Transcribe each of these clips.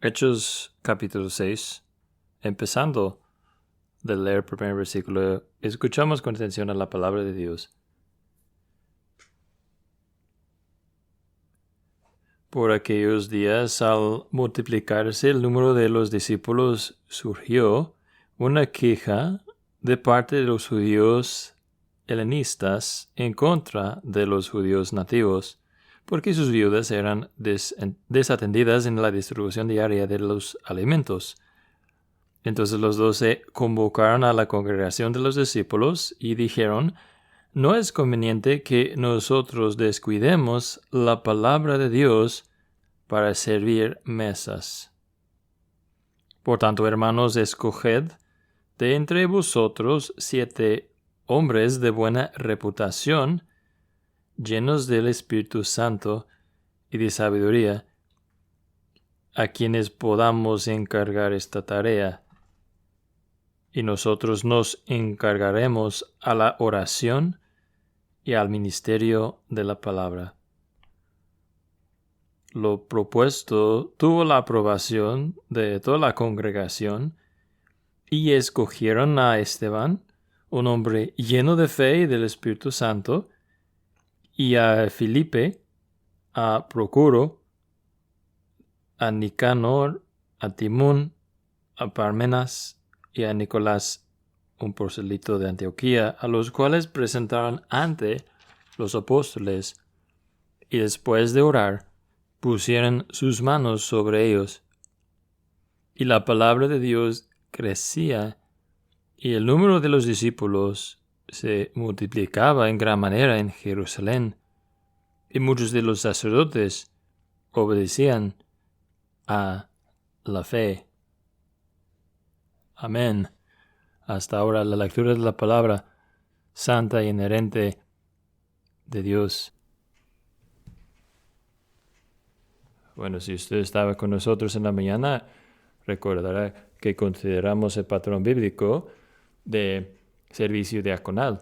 Hechos capítulo 6, empezando de leer el primer versículo, escuchamos con atención a la palabra de Dios. Por aquellos días, al multiplicarse el número de los discípulos, surgió una queja de parte de los judíos helenistas en contra de los judíos nativos, porque sus viudas eran desatendidas en la distribución diaria de los alimentos. Entonces los 12 convocaron a la congregación de los discípulos y dijeron: «No es conveniente que nosotros descuidemos la palabra de Dios para servir mesas. Por tanto, hermanos, escoged de entre vosotros 7 hombres de buena reputación, llenos del Espíritu Santo y de sabiduría, a quienes podamos encargar esta tarea. Y nosotros nos encargaremos a la oración y al ministerio de la palabra». Lo propuesto tuvo la aprobación de toda la congregación, y escogieron a Esteban, un hombre lleno de fe y del Espíritu Santo, y a Filipe, a Procuro, a Nicanor, a Timón, a Parmenas y a Nicolás, un prosélito de Antioquía, a los cuales presentaron ante los apóstoles, y después de orar, pusieron sus manos sobre ellos. Y la palabra de Dios crecía, y el número de los discípulos se multiplicaba en gran manera en Jerusalén, y muchos de los sacerdotes obedecían a la fe. Amén. Hasta ahora la lectura de la palabra santa y inherente de Dios. Bueno, si usted estaba con nosotros en la mañana, recordará que consideramos el patrón bíblico de servicio diaconal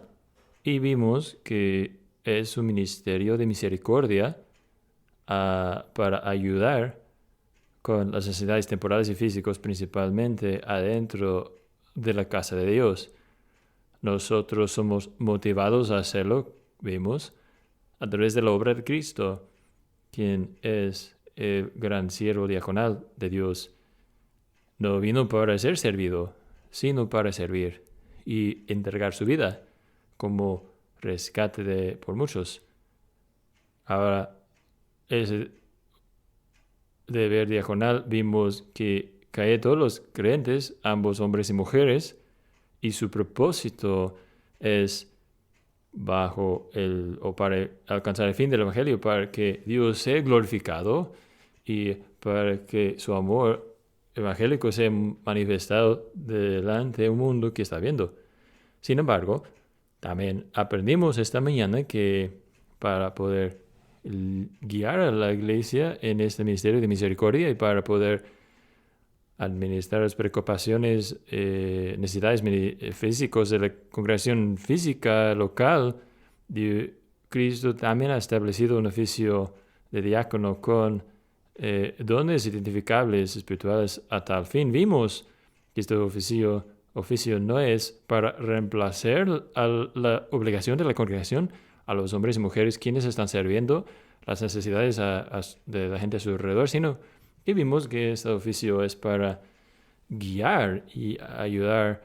y vimos que es un ministerio de misericordia para ayudar con las necesidades temporales y físicas, principalmente adentro de la casa de Dios. Nosotros somos motivados a hacerlo, vimos, a través de la obra de Cristo, quien es el gran siervo diaconal de Dios. No vino para ser servido, sino para servir y entregar su vida como rescate por muchos. Ahora, ese deber diaconal vimos que cae a todos los creyentes, ambos hombres y mujeres, y su propósito es para alcanzar el fin del Evangelio, para que Dios sea glorificado y para que su amor evangélico sea manifestado delante de un mundo que está viendo. Sin embargo, también aprendimos esta mañana que para poder guiar a la iglesia en este ministerio de misericordia y para poder administrar las preocupaciones, necesidades físicas de la congregación física local, Cristo también ha establecido un oficio de diácono con dones identificables espirituales a tal fin. Vimos que este oficio no es para reemplazar la obligación de la congregación a los hombres y mujeres quienes están sirviendo las necesidades de la gente a su alrededor, sino que vimos que este oficio es para guiar y ayudar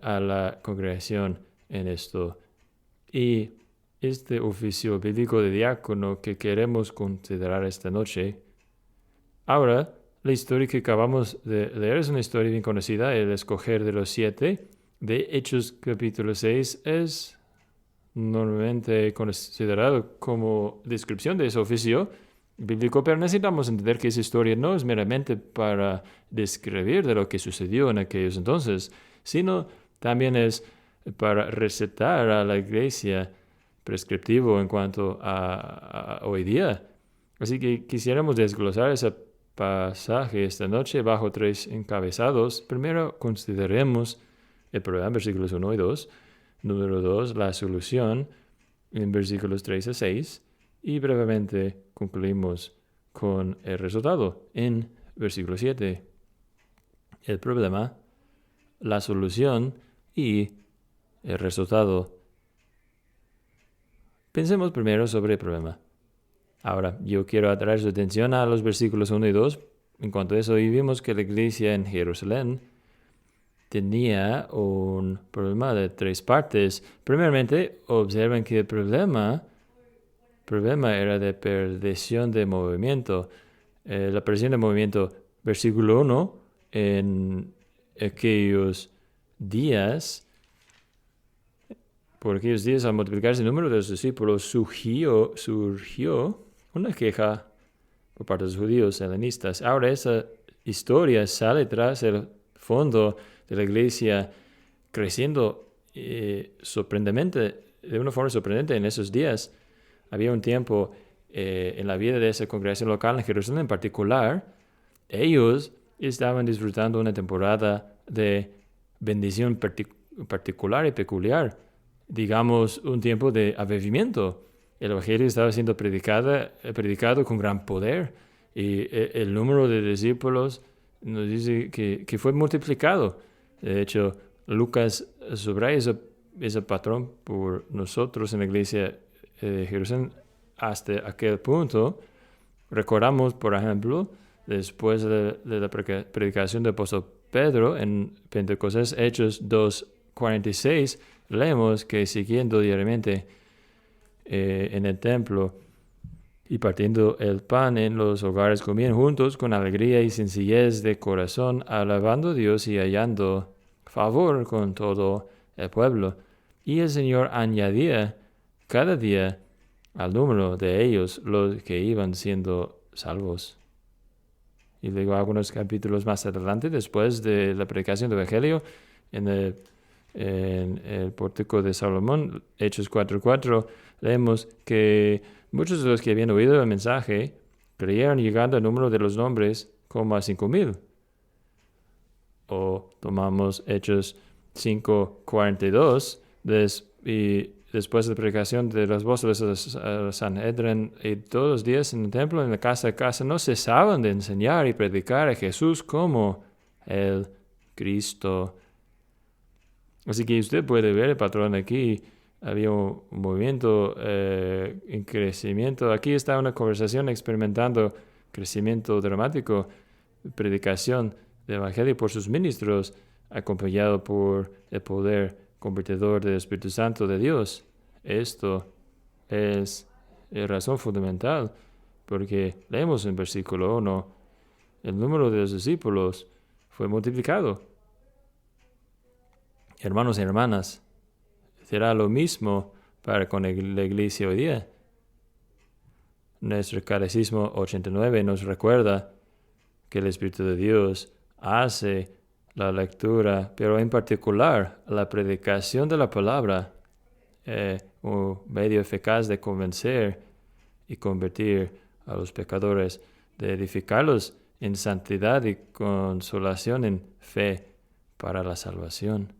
a la congregación en esto. Y este oficio bíblico de diácono que queremos considerar esta noche. Ahora, la historia que acabamos de leer es una historia bien conocida. El escoger de los 7 de Hechos capítulo 6 es normalmente considerado como descripción de ese oficio bíblico, pero necesitamos entender que esa historia no es meramente para describir de lo que sucedió en aquellos entonces, sino también es para recetar a la iglesia prescriptivo en cuanto a hoy día. Así que quisiéramos desglosar ese pasaje esta noche bajo 3 encabezados. Primero, consideremos el problema, versículos 1 y 2. Número 2, la solución en versículos 3 a 6. Y brevemente concluimos con el resultado en versículo 7. El problema, la solución y el resultado. Pensemos primero sobre el problema. Ahora, yo quiero atraer su atención a los versículos 1 y 2. En cuanto a eso, y vimos que la iglesia en Jerusalén tenía un problema de 3 partes. Primeramente, observen que el problema era de perdición de movimiento. La perdición de movimiento, versículo 1, en aquellos días, por aquellos días al multiplicarse el número de los discípulos, surgió una queja por parte de los judíos helenistas. Ahora esa historia sale tras el fondo de la iglesia creciendo sorprendentemente, de una forma sorprendente en esos días. Había un tiempo en la vida de esa congregación local en Jerusalén en particular, ellos estaban disfrutando una temporada de bendición particular y peculiar, digamos un tiempo de avivamiento. El evangelio estaba siendo predicado con gran poder y el número de discípulos nos dice que fue multiplicado. De hecho, Lucas subraya ese patrón por nosotros en la iglesia de Jerusalén hasta aquel punto. Recordamos, por ejemplo, después de la predicación del apóstol Pedro en Pentecostés, Hechos 2:46, leemos que siguiendo diariamente en el templo y partiendo el pan en los hogares, comían juntos con alegría y sencillez de corazón, alabando a Dios y hallando favor con todo el pueblo. Y el Señor añadía cada día al número de ellos los que iban siendo salvos. Y luego algunos capítulos más adelante, después de la predicación del Evangelio, en el pórtico de Salomón, Hechos 4:4, leemos que muchos de los que habían oído el mensaje creyeron, llegando al número de los nombres como a 5,000. O tomamos Hechos 5:42, y después de la predicación de los apóstoles a Sanhedrin, y todos los días en el templo, en la casa a casa, no cesaban de enseñar y predicar a Jesús como el Cristo. Así que usted puede ver el patrón aquí. Había un movimiento en crecimiento. Aquí está una conversación experimentando crecimiento dramático, predicación del Evangelio por sus ministros, acompañado por el poder convertidor del Espíritu Santo de Dios. Esto es la razón fundamental, porque leemos en versículo 1, el número de los discípulos fue multiplicado. Hermanos y hermanas, será lo mismo con la iglesia hoy día. Nuestro Catecismo 89 nos recuerda que el Espíritu de Dios hace la lectura, pero en particular la predicación de la palabra, un medio eficaz de convencer y convertir a los pecadores, de edificarlos en santidad y consolación en fe para la salvación.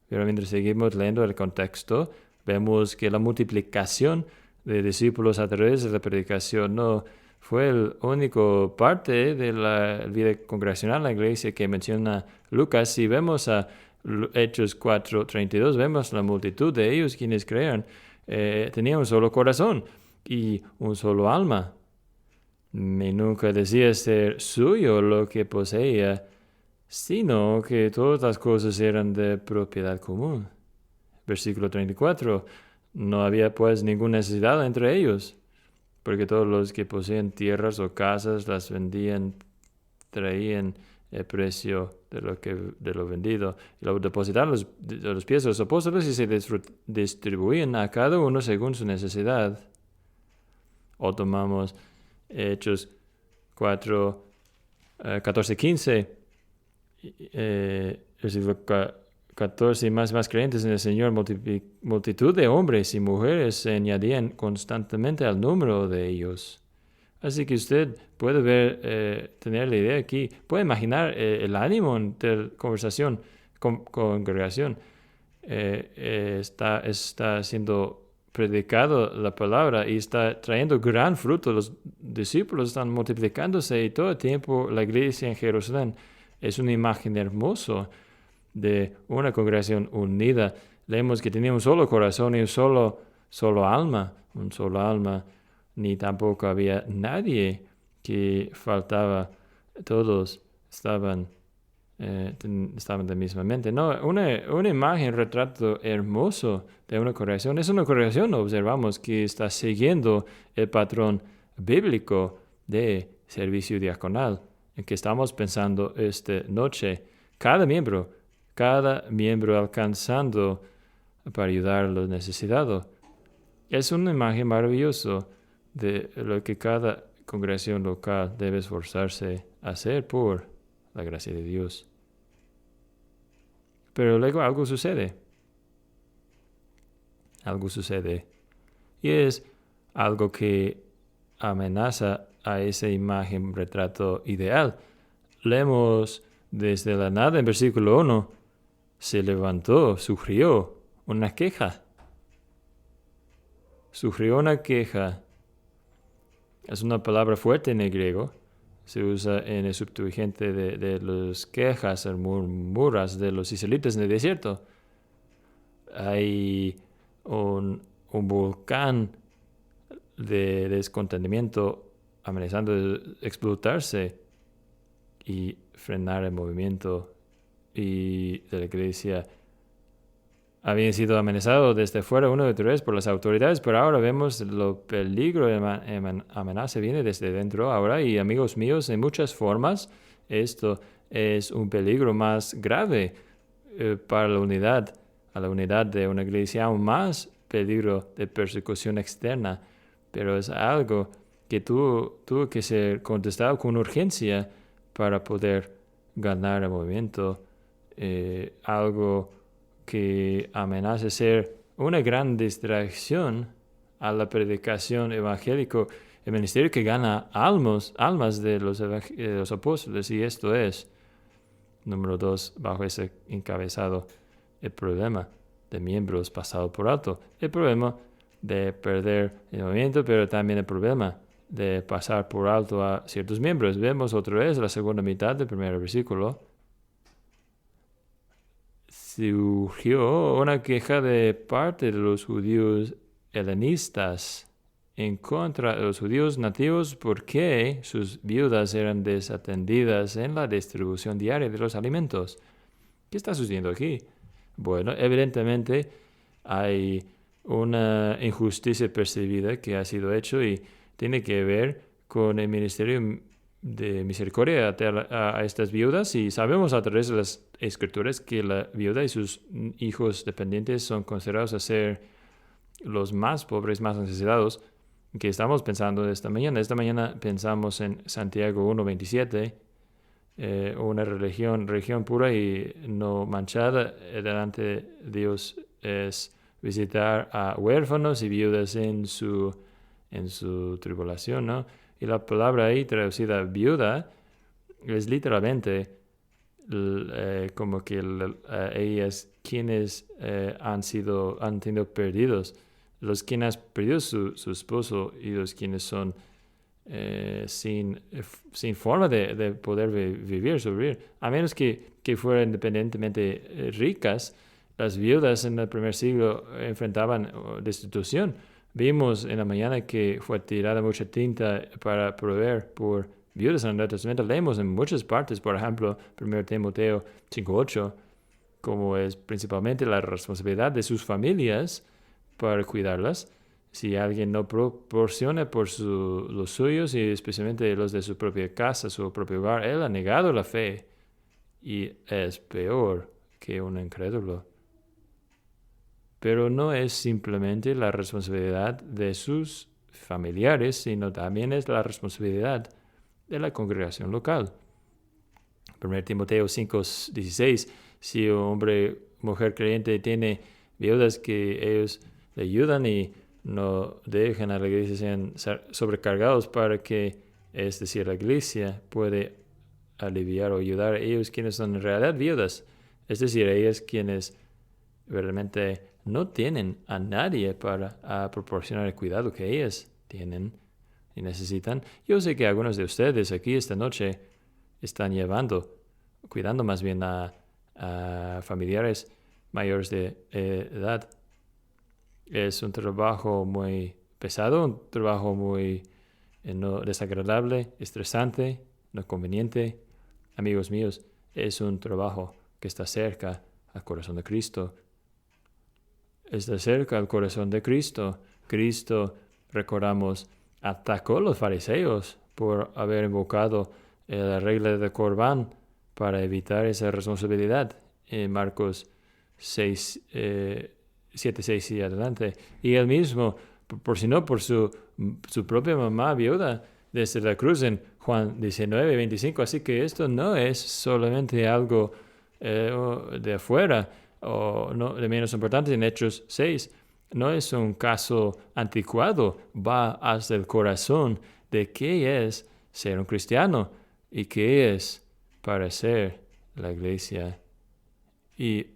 Pero mientras seguimos leyendo el contexto, vemos que la multiplicación de discípulos a través de la predicación no fue el único parte de la vida congregacional en la iglesia que menciona Lucas. Si vemos a Hechos 4:32, vemos la multitud de ellos quienes crean. Tenían un solo corazón y un solo alma. Y nunca decía ser suyo lo que poseía, sino que todas las cosas eran de propiedad común. Versículo 34. No había pues ninguna necesidad entre ellos, porque todos los que poseían tierras o casas las vendían, traían el precio de lo vendido y lo depositaron a los pies de los apóstoles y se distribuían a cada uno según su necesidad. O tomamos Hechos 14:15. Versículo 14, y más creyentes en el Señor, multitud de hombres y mujeres se añadían constantemente al número de ellos. Así que usted puede tener la idea aquí, puede imaginar el ánimo de la conversación, congregación. Está siendo predicado la palabra y está trayendo gran fruto. Los discípulos están multiplicándose y todo el tiempo la iglesia en Jerusalén es una imagen hermosa de una congregación unida. Leemos que tenía un solo corazón y un solo alma, ni tampoco había nadie que faltaba. Todos estaban de la misma mente. No, una imagen, retrato hermoso de una congregación. Es una congregación, observamos, que está siguiendo el patrón bíblico de servicio diaconal, en que estamos pensando esta noche. Cada miembro alcanzando para ayudar a los necesitados. Es una imagen maravillosa de lo que cada congregación local debe esforzarse a hacer por la gracia de Dios. Pero luego algo sucede. Y es algo que amenaza a esa imagen, retrato ideal. Leemos desde la nada en versículo 1. Se levantó, sufrió una queja. Sufrió una queja. Es una palabra fuerte en el griego. Se usa en el Septuaginta de las quejas, murmuras de los israelitas en el desierto. Hay un volcán de descontentamiento amenazando de explotarse y frenar el movimiento y de la iglesia. Habían sido amenazados desde fuera una y otra vez por las autoridades, pero ahora vemos lo peligro de amenaza viene desde dentro ahora. Y amigos míos, en muchas formas esto es un peligro más grave para la unidad, a la unidad de una iglesia, aún más peligro de persecución externa, pero es algo que tuvo que ser contestado con urgencia para poder ganar el movimiento, algo que amenaza ser una gran distracción a la predicación evangélica, el ministerio que gana almas de los apóstoles, y esto es, número 2, bajo ese encabezado, el problema de miembros pasado por alto, el problema de perder el movimiento, pero también el problema de pasar por alto a ciertos miembros. Vemos otra vez la segunda mitad del primer versículo. Surgió una queja de parte de los judíos helenistas en contra de los judíos nativos porque sus viudas eran desatendidas en la distribución diaria de los alimentos. ¿Qué está sucediendo aquí? Bueno, evidentemente hay una injusticia percibida que ha sido hecho y tiene que ver con el ministerio de misericordia a estas viudas, y sabemos a través de las escrituras que la viuda y sus hijos dependientes son considerados a ser los más pobres, más necesitados, que estamos pensando esta mañana. Esta mañana pensamos en Santiago 1:27, una religión pura y no manchada delante de Dios es visitar a huérfanos y viudas en su tribulación, ¿no? Y la palabra ahí traducida viuda es literalmente como que ellas quienes han tenido perdidos, los quienes han perdido su esposo y los quienes son sin forma de poder sobrevivir, a menos que fueran independientemente ricas. Las viudas en el primer siglo enfrentaban destitución. Vimos en la mañana que fue tirada mucha tinta para proveer por viudas en el Nuevo Testamento. Leemos en muchas partes, por ejemplo, 1 Timoteo 5:8, como es principalmente la responsabilidad de sus familias para cuidarlas. Si alguien no proporciona por los suyos, y especialmente los de su propia casa, su propio hogar, él ha negado la fe y es peor que un incrédulo. Pero no es simplemente la responsabilidad de sus familiares, sino también es la responsabilidad de la congregación local. 1 Timoteo 5:16, si un hombre, mujer creyente tiene viudas que ellos le ayudan y no dejan a la iglesia sean sobrecargados para que, es decir, la iglesia puede aliviar o ayudar a ellos quienes son en realidad viudas, es decir, a ellas quienes verdaderamente no tienen a nadie para proporcionar el cuidado que ellas tienen y necesitan. Yo sé que algunos de ustedes aquí esta noche están cuidando más bien a familiares mayores de edad. Es un trabajo muy pesado, un trabajo muy no desagradable, estresante, no conveniente. Amigos míos, es un trabajo que está cerca al corazón de Cristo. Está cerca al corazón de Cristo. Cristo, recordamos, atacó a los fariseos por haber invocado la regla de Corbán para evitar esa responsabilidad en Marcos 6, 7, 6 y adelante. Y él mismo, por si no, por su propia mamá viuda desde la cruz en Juan 19, 25. Así que esto no es solamente algo de afuera o no, de menos importante en Hechos 6. No es un caso anticuado, va hasta el corazón de qué es ser un cristiano y qué es parecer la iglesia. Y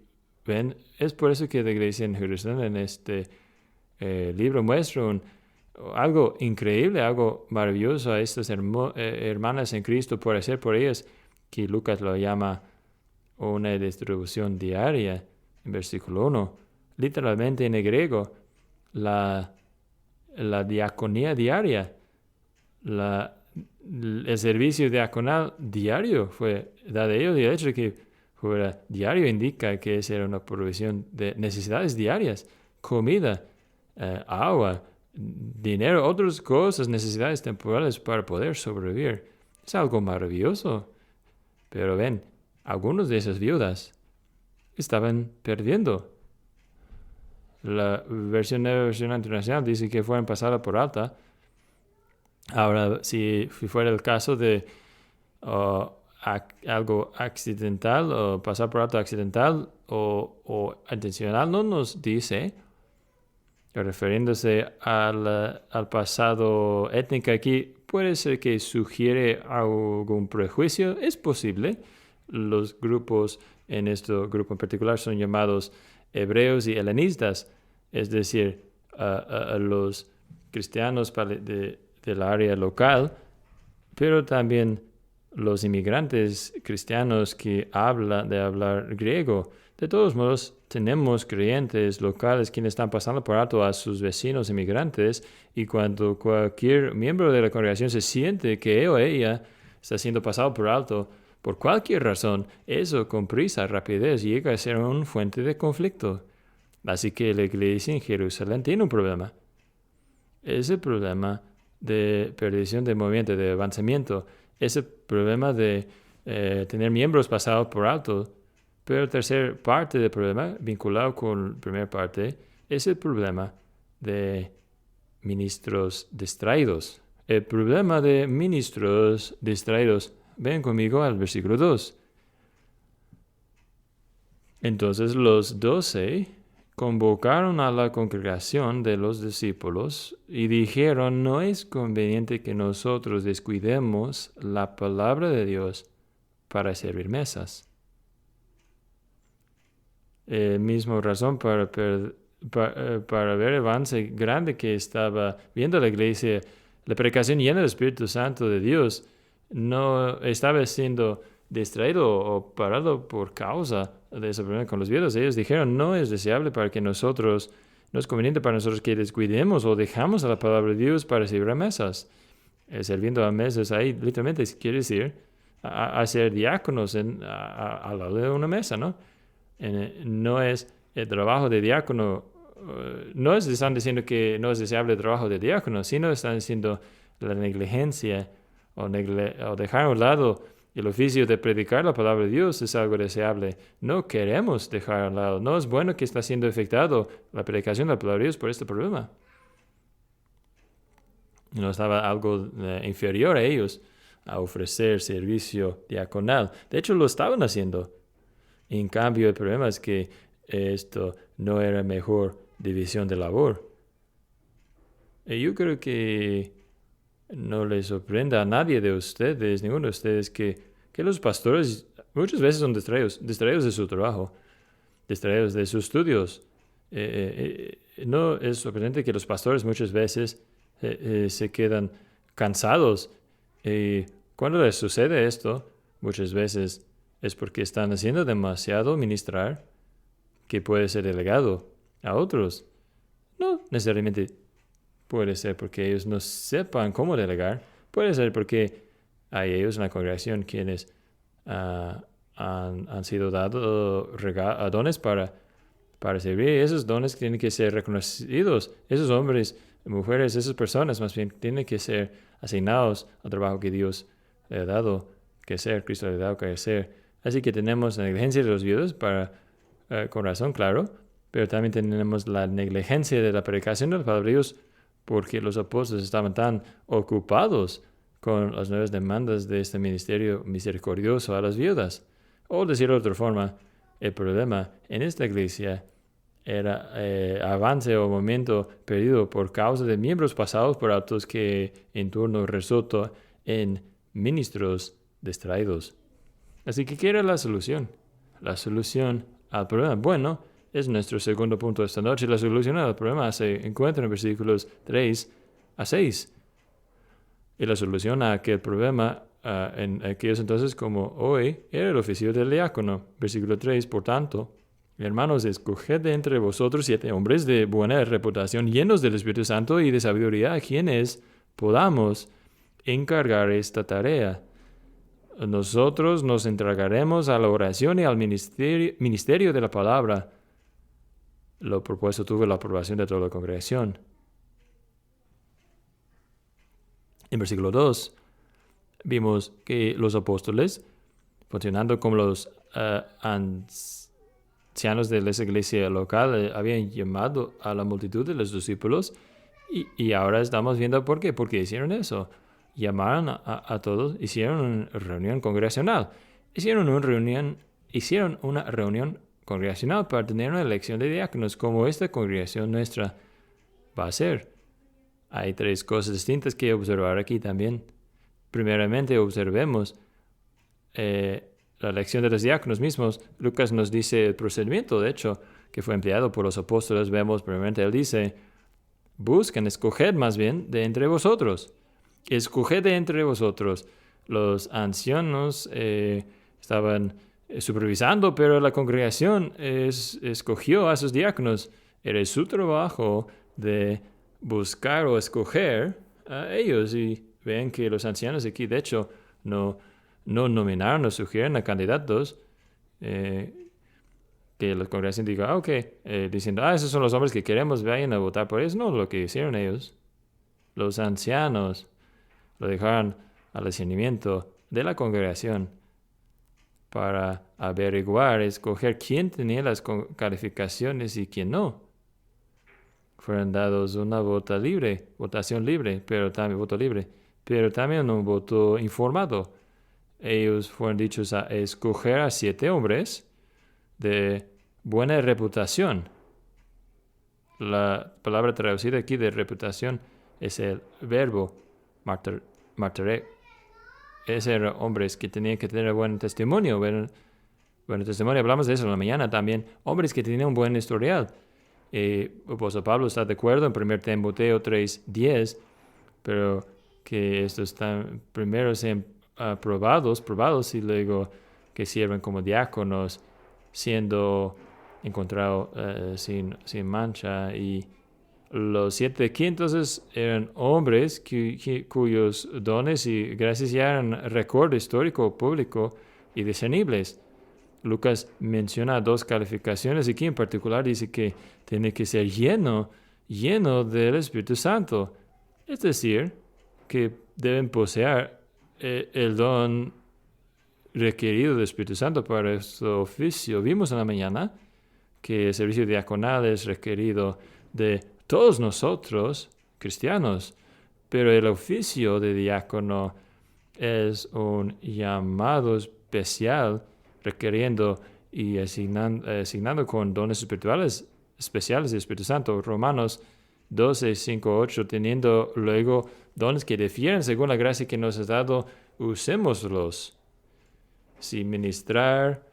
ven, es por eso que la iglesia en Jerusalén en este libro muestra algo increíble, algo maravilloso a estas hermanas en Cristo por hacer por ellas, que Lucas lo llama una distribución diaria, en versículo 1. Literalmente en el griego, la diaconía diaria, el servicio diaconal diario fue dado a ellos, y el hecho de que fuera diario indica que esa era una provisión de necesidades diarias, comida, agua, dinero, otras cosas, necesidades temporales para poder sobrevivir. Es algo maravilloso. Pero ven, algunos de esas viudas estaban perdiendo. La versión internacional dice que fueron pasadas por alta. Ahora, si fuera el caso de algo accidental o pasar por alto accidental o intencional, no nos dice, refiriéndose al pasado étnico aquí, puede ser que sugiere algún prejuicio. Es posible. Los grupos en este grupo en particular son llamados hebreos y helenistas, es decir, los cristianos del área local, pero también los inmigrantes cristianos que hablar griego. De todos modos, tenemos creyentes locales quienes están pasando por alto a sus vecinos inmigrantes, y cuando cualquier miembro de la congregación se siente que él o ella está siendo pasado por alto por cualquier razón, eso con prisa, rapidez, llega a ser una fuente de conflicto. Así que la iglesia en Jerusalén tiene un problema. Es el problema de perdición de movimiento, de avanzamiento. Es el problema de tener miembros pasados por alto. Pero la tercera parte del problema, vinculado con la primera parte, es el problema de ministros distraídos. El problema de ministros distraídos. Ven conmigo al versículo 2. Entonces los 12 convocaron a la congregación de los discípulos y dijeron: no es conveniente que nosotros descuidemos la palabra de Dios para servir mesas. Misma razón para ver el avance grande que estaba viendo la iglesia, la predicación llena del Espíritu Santo de Dios, no estaba siendo distraído o parado por causa de ese problema con los viudos. Ellos dijeron: no es deseable para que nosotros, no es conveniente para nosotros que descuidemos o dejamos a la palabra de Dios para servir a mesas. Serviendo a mesas ahí literalmente quiere decir a ser diáconos al lado de una mesa, ¿no? No es el trabajo de diácono, no están diciendo que no es deseable el trabajo de diácono, sino están diciendo la negligencia o dejar a un lado el oficio de predicar la palabra de Dios es algo deseable. No queremos dejar a un lado. No es bueno que está siendo afectado la predicación de la palabra de Dios por este problema. No estaba algo inferior a ellos a ofrecer servicio diaconal. De hecho, lo estaban haciendo. En cambio, el problema es que esto no era mejor división de labor. Y yo creo que no les sorprenda a nadie de ustedes, ninguno de ustedes, que los pastores muchas veces son distraídos de su trabajo, distraídos de sus estudios, No es sorprendente que los pastores muchas veces se quedan cansados. Y cuando les sucede esto, muchas veces es porque están haciendo demasiado ministrar que puede ser delegado a otros. No necesariamente puede ser porque ellos no sepan cómo delegar. Puede ser porque hay ellos en la congregación quienes han sido dados dones para servir. Y esos dones tienen que ser reconocidos. Esos hombres, mujeres, esas personas más bien tienen que ser asignados al trabajo que Dios le ha dado que hacer, Cristo le ha dado que hacer. Así que tenemos la negligencia de los viudos con razón, claro, pero también tenemos la negligencia de la predicación de la palabra de Dios porque los apóstoles estaban tan ocupados con las nuevas demandas de este ministerio misericordioso a las viudas. O decirlo de otra forma, el problema en esta iglesia era avance o momento perdido por causa de miembros pasados por altos que en turno resultó en ministros distraídos. Así que, ¿qué era la solución? La solución al problema, bueno, es nuestro segundo punto de esta noche. La solución al problema se encuentra en versículos 3 a 6. Y la solución a aquel problema en aquellos entonces como hoy era el oficio del diácono. Versículo 3, por tanto, hermanos, escoged de entre vosotros 7 hombres de buena reputación, llenos del Espíritu Santo y de sabiduría, a quienes podamos encargar esta tarea. Nosotros nos entregaremos a la oración y al ministerio de la palabra. Lo propuesto tuvo la aprobación de toda la congregación. En versículo 2, vimos que los apóstoles, funcionando como los ancianos de esa iglesia local, habían llamado a la multitud de los discípulos y ahora estamos viendo por qué. ¿Por qué hicieron eso? Llamaron a todos, hicieron una reunión congregacional. Hicieron una reunión congregacional para tener una elección de diáconos, como esta congregación nuestra va a ser. Hay 3 cosas distintas que observar aquí también. Primeramente, observemos la elección de los diáconos mismos. Lucas nos dice el procedimiento, de hecho, que fue empleado por los apóstoles. Vemos, primeramente, él dice, busquen, escoged más bien de entre vosotros. Escoged de entre vosotros. Los ancianos estaban supervisando, pero la congregación escogió a sus diáconos. Era su trabajo de buscar o escoger a ellos. Y ven que los ancianos aquí, de hecho, no nominaron o sugirieron a candidatos que la congregación diga, diciendo, esos son los hombres que queremos, vayan a votar por ellos. No, lo que hicieron ellos. Los ancianos lo dejaron al discernimiento de la congregación para averiguar, escoger quién tenía las calificaciones y quién no. Fueron dados una votación libre, pero también un voto informado. Ellos fueron dichos a escoger a 7 hombres de buena reputación. La palabra traducida aquí de reputación es el verbo martere. Esos eran hombres que tenían que tener buen testimonio. Buen testimonio, hablamos de eso en la mañana también. Hombres que tenían un buen historial. Apóstol Pablo está de acuerdo en 1 Timoteo 3:10, pero que estos están primero sean probados y luego que sirven como diáconos, siendo encontrados sin mancha. Y los 7 aquí entonces eran hombres cuyos dones y gracias ya eran recuerdo histórico, público y discernibles. Lucas menciona 2 calificaciones aquí, en particular dice que tiene que ser lleno del Espíritu Santo. Es decir, que deben poseer el don requerido del Espíritu Santo para este oficio. Vimos en la mañana que el servicio diaconal es requerido de todos nosotros, cristianos, pero el oficio de diácono es un llamado especial requiriendo y asignando con dones espirituales especiales del Espíritu Santo. Romanos 12:5-8, teniendo luego dones que difieren según la gracia que nos ha dado, usémoslos. Si ministrar,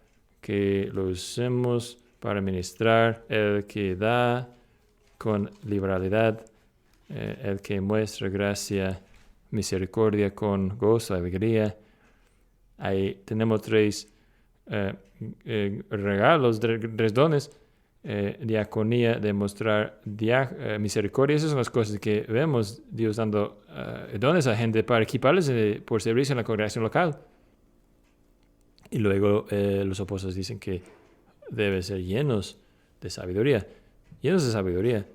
que lo usemos para ministrar, el que da con liberalidad, el que muestra gracia, misericordia con gozo, alegría. Ahí tenemos tres regalos, tres dones. Diaconía, demostrar misericordia. Esas son las cosas que vemos Dios dando dones a gente para equiparles por servicio en la congregación local. Y luego los apóstoles dicen que deben ser llenos de sabiduría. Llenos de sabiduría.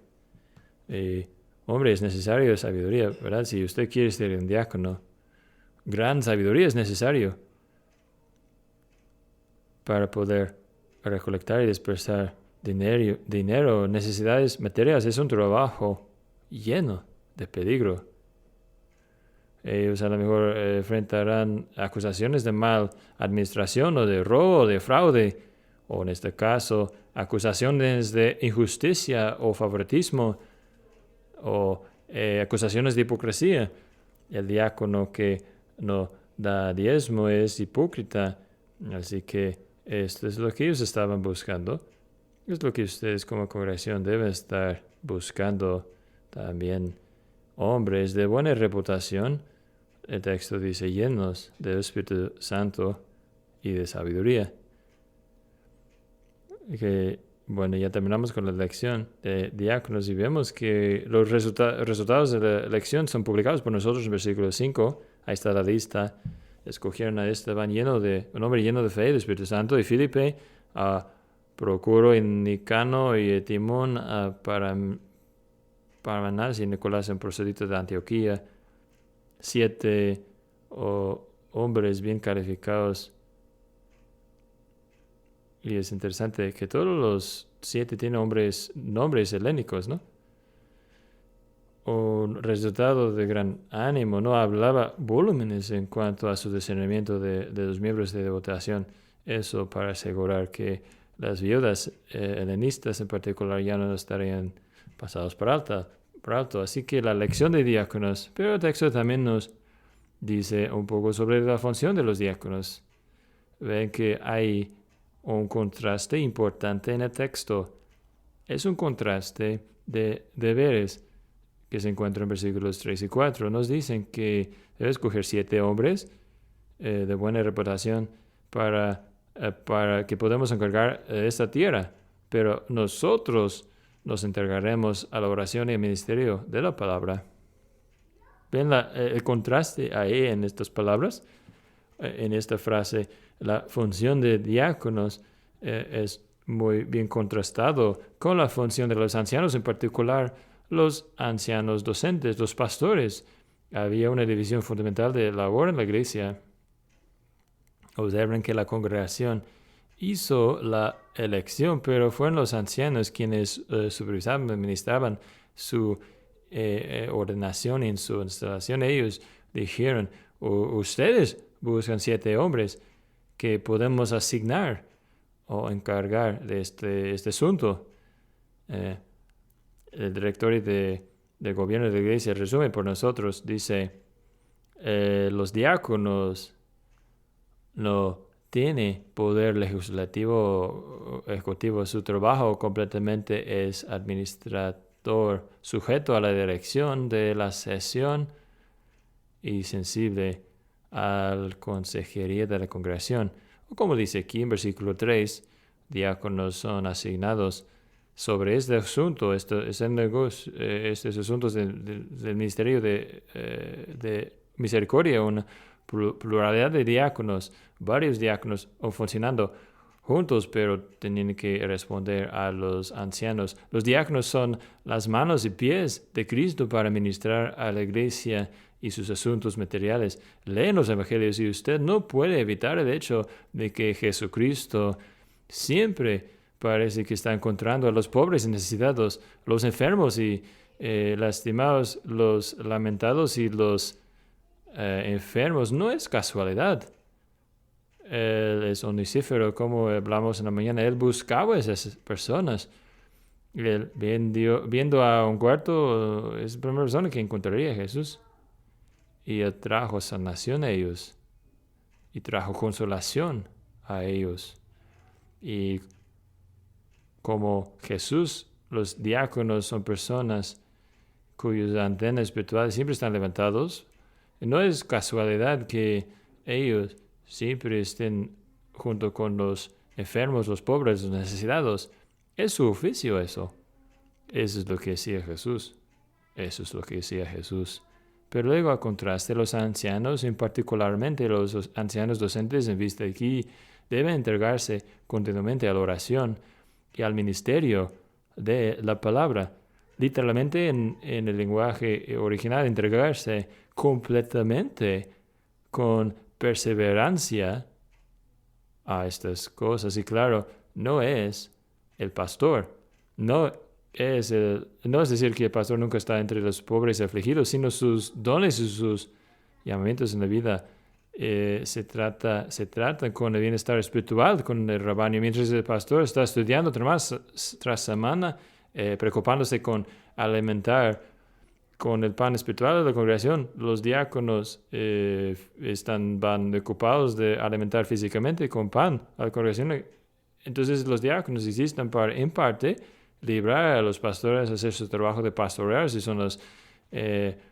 Hombre, es necesario sabiduría, ¿verdad? Si usted quiere ser un diácono, gran sabiduría es necesario para poder recolectar y dispersar dinero, necesidades materiales. Es un trabajo lleno de peligro. Ellos a lo mejor enfrentarán acusaciones de mal administración o de robo o de fraude, o en este caso, acusaciones de injusticia o favoritismo, o acusaciones de hipocresía. El diácono que no da diezmo es hipócrita, así que esto es lo que ellos estaban buscando. Es lo que ustedes como congregación deben estar buscando también. Hombres de buena reputación, el texto dice llenos del Espíritu Santo y de sabiduría. Bueno, ya terminamos con la elección de diáconos y vemos que los resultados de la elección son publicados por nosotros en versículo 5. Ahí está la lista. Escogieron a Esteban un hombre lleno de fe y del Espíritu Santo, y Filipe, a Procuro y Nicano y Timón, a Parmenas y Nicolás, un prosélito de Antioquía. 7 hombres bien calificados. Y es interesante que todos los 7 tienen nombres helénicos, ¿no? Un resultado de gran ánimo, no hablaba volúmenes en cuanto a su discernimiento de los miembros de votación. Eso para asegurar que las viudas helenistas en particular ya no estarían pasados por alto. Así que la elección de diáconos, pero el texto también nos dice un poco sobre la función de los diáconos. Ven que hay un contraste importante en el texto. Es un contraste de deberes que se encuentra en versículos 3 y 4. Nos dicen que debe escoger 7 hombres de buena reputación para que podamos encargar esta tierra, pero nosotros nos encargaremos a la oración y al ministerio de la palabra. ¿Ven el contraste ahí en estas palabras? En esta frase, la función de diáconos es muy bien contrastado con la función de los ancianos, en particular los ancianos docentes, los pastores. Había una división fundamental de labor en la iglesia. Observen que la congregación hizo la elección, pero fueron los ancianos quienes supervisaban, administraban su ordenación y en su instalación. Ellos dijeron, ustedes buscan 7 hombres que podemos asignar o encargar de este asunto. El directorio del gobierno de la iglesia resume por nosotros, dice, los diáconos no tienen poder legislativo o ejecutivo. Su trabajo completamente es administrador, sujeto a la dirección de la sesión y sensible a la consejería de la congregación. O como dice aquí en versículo 3, diáconos son asignados sobre este asunto, estos asuntos del ministerio de misericordia, una pluralidad de diáconos, varios diáconos funcionando juntos, pero tienen que responder a los ancianos. Los diáconos son las manos y pies de Cristo para ministrar a la iglesia y sus asuntos materiales. Leen los evangelios y usted no puede evitar el hecho de que Jesucristo siempre parece que está encontrando a los pobres y necesitados, los enfermos y lastimados, los lamentados y los enfermos. No es casualidad. Él es omniscífero, como hablamos en la mañana. Él buscaba a esas personas. Él, viendo a un cuarto, es la primera persona que encontraría a Jesús. Y él trajo sanación a ellos. Y trajo consolación a ellos. Y como Jesús, los diáconos son personas cuyas antenas espirituales siempre están levantados. No es casualidad que ellos siempre estén junto con los enfermos, los pobres, los necesitados. Es su oficio eso. Eso es lo que hacía Jesús. Eso es lo que hacía Jesús. Pero luego, a contraste, los ancianos, en particularmente los ancianos docentes en vista aquí, deben entregarse continuamente a la oración y al ministerio de la palabra. Literalmente, en el lenguaje original, entregarse completamente con perseverancia a estas cosas. Y claro, no es el pastor, no es decir que el pastor nunca está entre los pobres y afligidos, sino sus dones y sus llamamientos en la vida se trata con el bienestar espiritual, con el rebaño, mientras el pastor está estudiando tras semana, preocupándose con alimentar con el pan espiritual de la congregación. Los diáconos van ocupados de alimentar físicamente con pan a la congregación. Entonces los diáconos existen para, en parte, librar a los pastores a hacer su trabajo de pastorear, si son los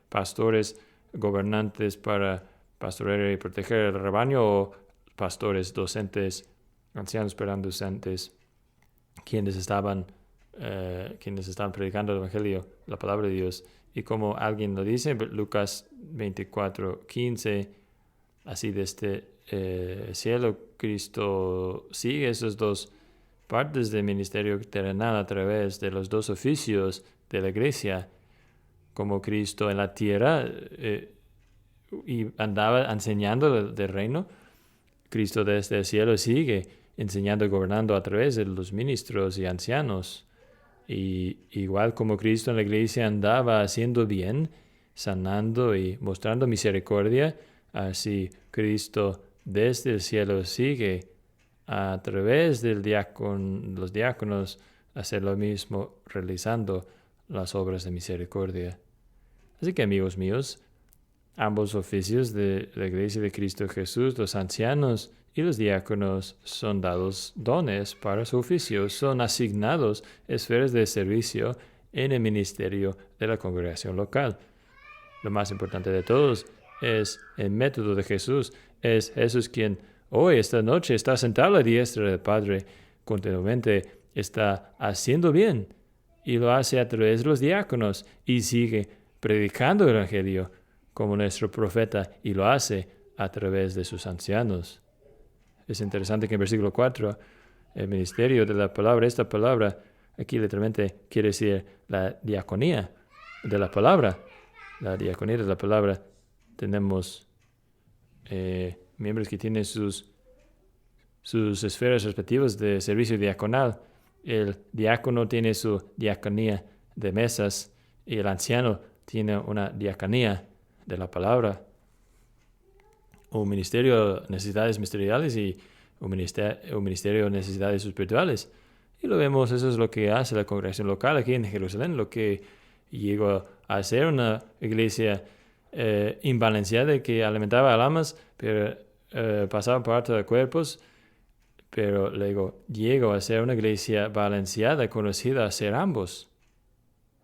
pastores gobernantes para pastorear y proteger el rebaño, o pastores docentes, ancianos pero docentes, quienes estaban predicando el Evangelio, la palabra de Dios. Y como alguien lo dice, Lucas 24:15, así desde el cielo, Cristo sigue esas dos partes del ministerio terrenal a través de los dos oficios de la iglesia, como Cristo en la tierra y andaba enseñando del reino. Cristo desde el cielo sigue enseñando y gobernando a través de los ministros y ancianos. Y igual como Cristo en la iglesia andaba haciendo bien, sanando y mostrando misericordia, así Cristo desde el cielo sigue a través de los diáconos hacer lo mismo, realizando las obras de misericordia. Así que, amigos míos, ambos oficios de la iglesia de Cristo Jesús, los ancianos y los diáconos, son dados dones para su oficio, son asignados esferas de servicio en el ministerio de la congregación local. Lo más importante de todos es el método de Jesús. Es Jesús quien hoy, esta noche, está sentado a la diestra del Padre, continuamente está haciendo bien, y lo hace a través de los diáconos, y sigue predicando el Evangelio como nuestro profeta, y lo hace a través de sus ancianos. Es interesante que en versículo 4, el ministerio de la palabra, esta palabra aquí literalmente quiere decir la diaconía de la palabra. La diaconía de la palabra, tenemos miembros que tienen sus esferas respectivas de servicio diaconal. El diácono tiene su diaconía de mesas y el anciano tiene una diaconía de la palabra. Un ministerio de necesidades ministeriales y un ministerio de necesidades espirituales. Y lo vemos, eso es lo que hace la congregación local aquí en Jerusalén, lo que llegó a ser una iglesia imbalanceada que alimentaba almas, pero pasaba parte de cuerpos, pero luego llegó a ser una iglesia balanceada, conocida a ser ambos.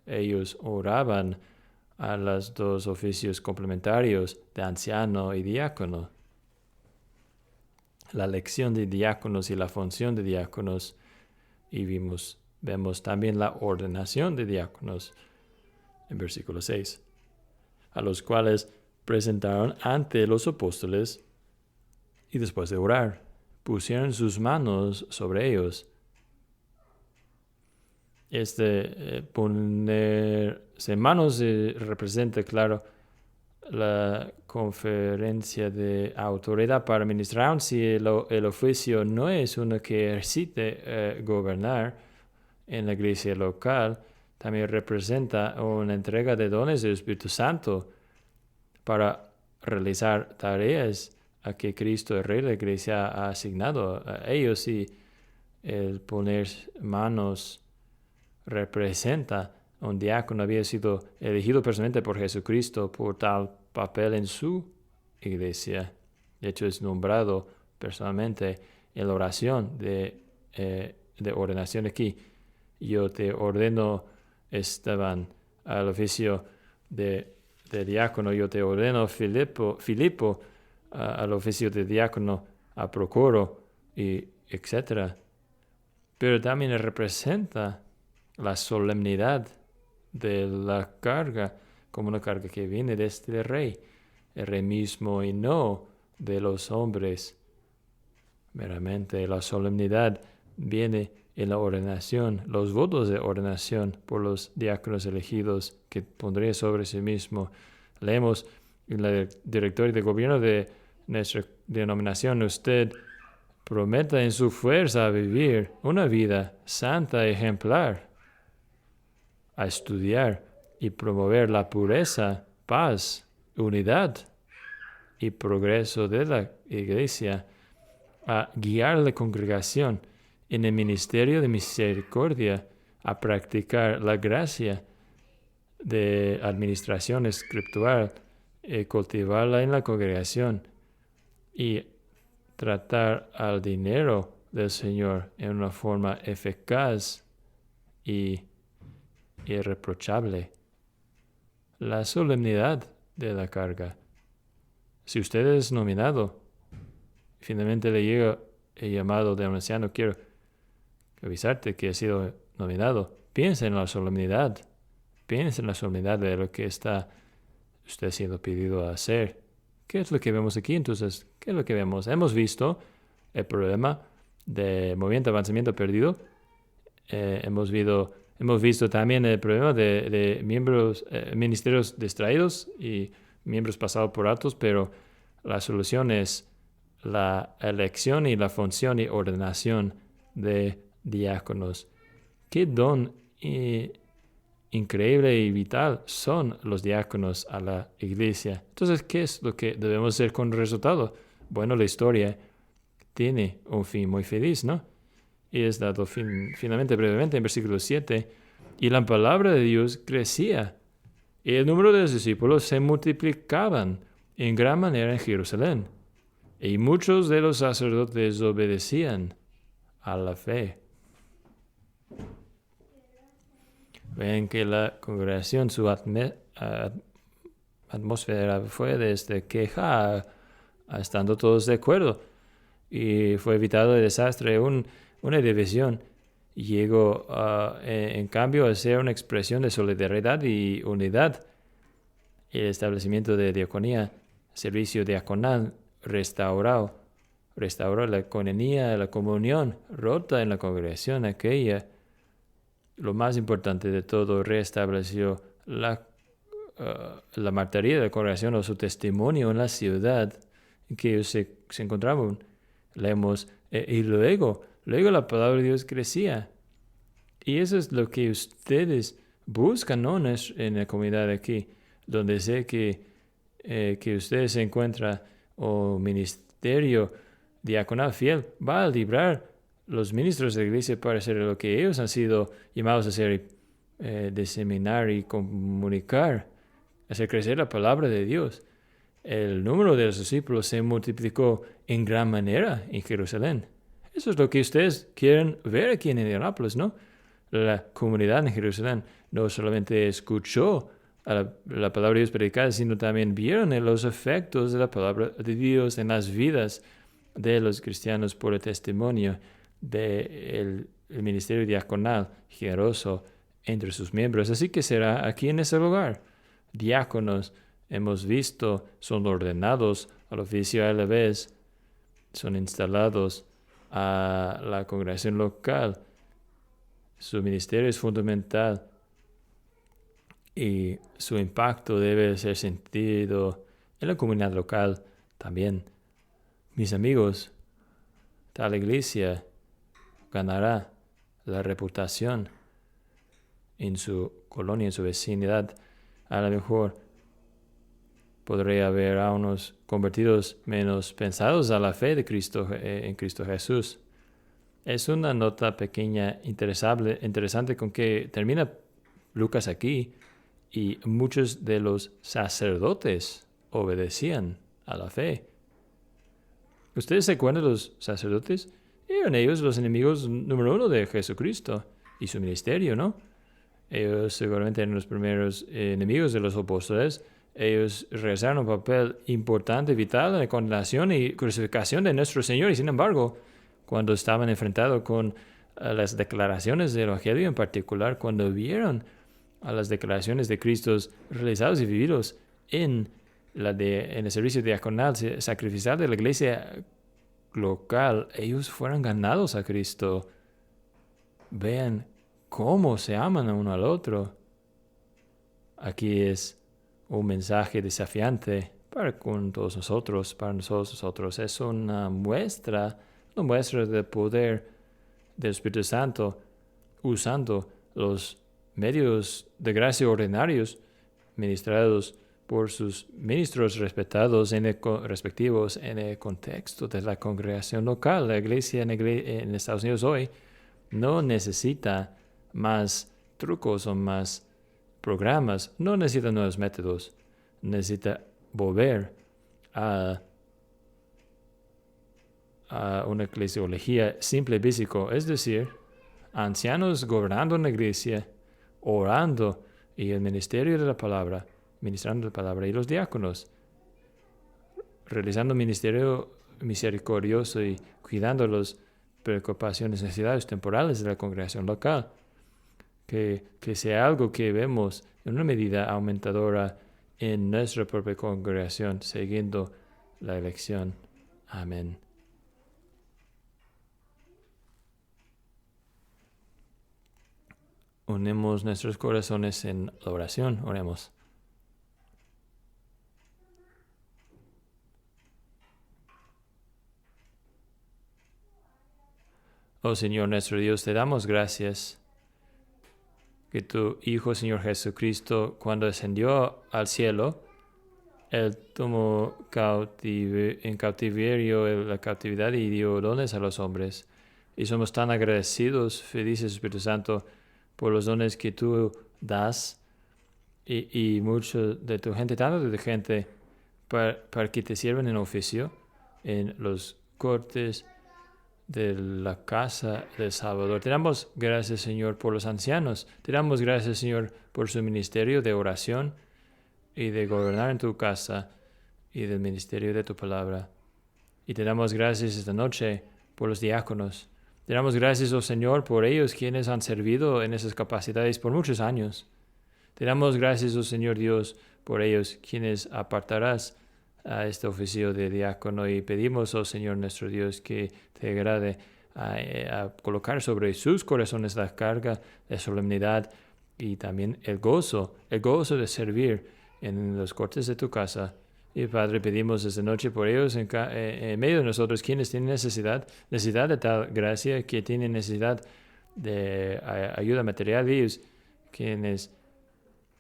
Ellos oraban a los dos oficios complementarios de anciano y diácono. La elección de diáconos y la función de diáconos, y vemos también la ordenación de diáconos en versículo 6, a los cuales presentaron ante los apóstoles y después de orar, pusieron sus manos sobre ellos. Ponerse en manos representa, claro, la conferencia de autoridad para ministrar, aun si el oficio no es uno que ejercite gobernar en la iglesia local, también representa una entrega de dones del Espíritu Santo para realizar tareas a que Cristo, el Rey de la iglesia, ha asignado a ellos, y el poner manos representa un diácono había sido elegido personalmente por Jesucristo por tal papel en su iglesia. De hecho, es nombrado personalmente en la oración de ordenación aquí. yo te ordeno, Esteban, al oficio de diácono, yo te ordeno, Filipo, al oficio de diácono, a Procoro, y etc. Pero también representa la solemnidad de la carga, como una carga que viene desde el rey mismo, y no de los hombres. Meramente la solemnidad viene en la ordenación, los votos de ordenación por los diáconos elegidos que pondría sobre sí mismo. Leemos en la directoria de gobierno de nuestra denominación: usted prometa en su fuerza a vivir una vida santa y ejemplar, a estudiar y promover la pureza, paz, unidad y progreso de la Iglesia, a guiar la congregación en el ministerio de misericordia, a practicar la gracia de administración espiritual, cultivarla en la congregación y tratar al dinero del Señor en una forma eficaz y irreprochable. La solemnidad de la carga. Si usted es nominado, finalmente le llega el llamado de un anciano: quiero avisarte que he sido nominado. Piensa en la solemnidad. Piensa en la solemnidad de lo que está usted siendo pedido a hacer. ¿Qué es lo que vemos aquí entonces? ¿Qué es lo que vemos? Hemos visto el problema de movimiento, avanzamiento perdido. Hemos visto también el problema de miembros, ministerios distraídos y miembros pasados por altos, pero la solución es la elección y la función y ordenación de diáconos. Qué don increíble y vital son los diáconos a la iglesia. Entonces, ¿qué es lo que debemos hacer con el resultado? Bueno, la historia tiene un fin muy feliz, ¿no? Y es dado finalmente brevemente en versículo 7. Y la palabra de Dios crecía, y el número de los discípulos se multiplicaban en gran manera en Jerusalén. Y muchos de los sacerdotes obedecían a la fe. Ven que la congregación, su atmósfera fue desde queja a estando todos de acuerdo. Y fue evitado el desastre, una división. Llegó en cambio a ser una expresión de solidaridad y unidad. El establecimiento de diaconía, servicio diaconal, restauró la coinonía, la comunión rota en la congregación aquella. Lo más importante de todo, restableció la martiría de la congregación o su testimonio en la ciudad en que ellos se encontraban. Leemos, y luego la palabra de Dios crecía. Y eso es lo que ustedes buscan, ¿no? En la comunidad aquí, donde sé que ustedes se encuentran un ministerio diaconal fiel, va a librar los ministros de la iglesia para hacer lo que ellos han sido llamados a hacer, diseminar y comunicar, hacer crecer la palabra de Dios. El número de los discípulos se multiplicó en gran manera en Jerusalén. Eso es lo que ustedes quieren ver aquí en Indianápolis, ¿no? La comunidad en Jerusalén no solamente escuchó la palabra de Dios predicada, sino también vieron los efectos de la palabra de Dios en las vidas de los cristianos por el testimonio del ministerio diaconal generoso entre sus miembros. Así que será aquí en ese lugar. Diáconos, hemos visto, son ordenados al oficio a la vez, son instalados a la congregación local. Su ministerio es fundamental y su impacto debe ser sentido en la comunidad local también. Mis amigos, tal iglesia ganará la reputación en su colonia, en su vecindad. A lo mejor podría haber a unos convertidos menos pensados a la fe de Cristo, en Cristo Jesús. Es una nota pequeña, interesante con que termina Lucas aquí. Y muchos de los sacerdotes obedecían a la fe. ¿Ustedes se acuerdan de los sacerdotes? Eran ellos los enemigos número uno de Jesucristo. y su ministerio, ¿no? Ellos seguramente eran los primeros enemigos de los apóstoles. Ellos realizaron un papel importante, vital en la condenación y crucificación de nuestro Señor. Y sin embargo, cuando estaban enfrentados con las declaraciones del Evangelio, en particular, cuando vieron a las declaraciones de Cristo realizados y vividos en el servicio diaconal, sacrificial de la iglesia local, ellos fueron ganados a Cristo. Vean cómo se aman a uno al otro. Aquí es un mensaje desafiante con todos nosotros, para nosotros. Es una muestra del poder del Espíritu Santo usando los medios de gracia ordinarios ministrados por sus ministros respectivos en el contexto de la congregación local. La iglesia en Estados Unidos hoy no necesita más trucos o más programas, no necesita nuevos métodos, necesita volver a una eclesiología simple y básico, es decir, ancianos gobernando una iglesia, orando y el ministerio de la palabra, ministrando la palabra, y los diáconos realizando ministerio misericordioso y cuidando las preocupaciones, necesidades temporales de la congregación local. Que sea algo que vemos en una medida aumentadora en nuestra propia congregación, siguiendo la elección. Amén. Unimos nuestros corazones en la oración. Oremos. Oh Señor nuestro Dios, te damos gracias que tu Hijo, Señor Jesucristo, cuando ascendió al cielo, Él tomó en cautiverio la cautividad y dio dones a los hombres. Y somos tan agradecidos, felices, Espíritu Santo, por los dones que tú das y mucho de tu gente, tanto de tu gente, para que te sirvan en oficio, en los cortes de la casa del Salvador. Te damos gracias, Señor, por los ancianos. Te damos gracias, Señor, por su ministerio de oración y de gobernar en tu casa y del ministerio de tu palabra. Y te damos gracias esta noche por los diáconos. Te damos gracias, oh Señor, por ellos quienes han servido en esas capacidades por muchos años. Te damos gracias, oh Señor Dios, por ellos quienes apartarás a este oficio de diácono, y pedimos, oh Señor nuestro Dios, que te agrade a colocar sobre sus corazones la carga de solemnidad y también el gozo de servir en los cortes de tu casa. Y Padre, pedimos esta noche por ellos en medio de nosotros, quienes tienen necesidad de tal gracia, que tienen necesidad de ayuda material, ellos quienes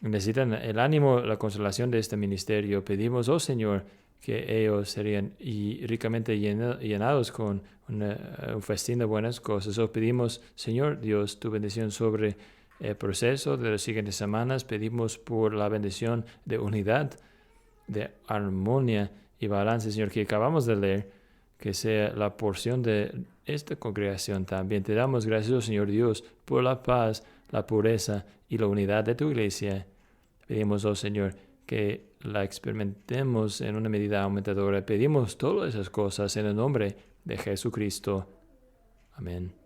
necesitan el ánimo, la consolación de este ministerio. Pedimos, oh Señor, que ellos serían ricamente llenados con un festín de buenas cosas. Pedimos, Señor Dios, tu bendición sobre el proceso de las siguientes semanas. Pedimos por la bendición de unidad, de armonía y balance, Señor, que acabamos de leer, que sea la porción de esta congregación también. Te damos gracias, oh Señor Dios, por la paz, la pureza y la unidad de tu iglesia. Pedimos, oh Señor, que la experimentemos en una medida aumentadora. Pedimos todas esas cosas en el nombre de Jesucristo. Amén.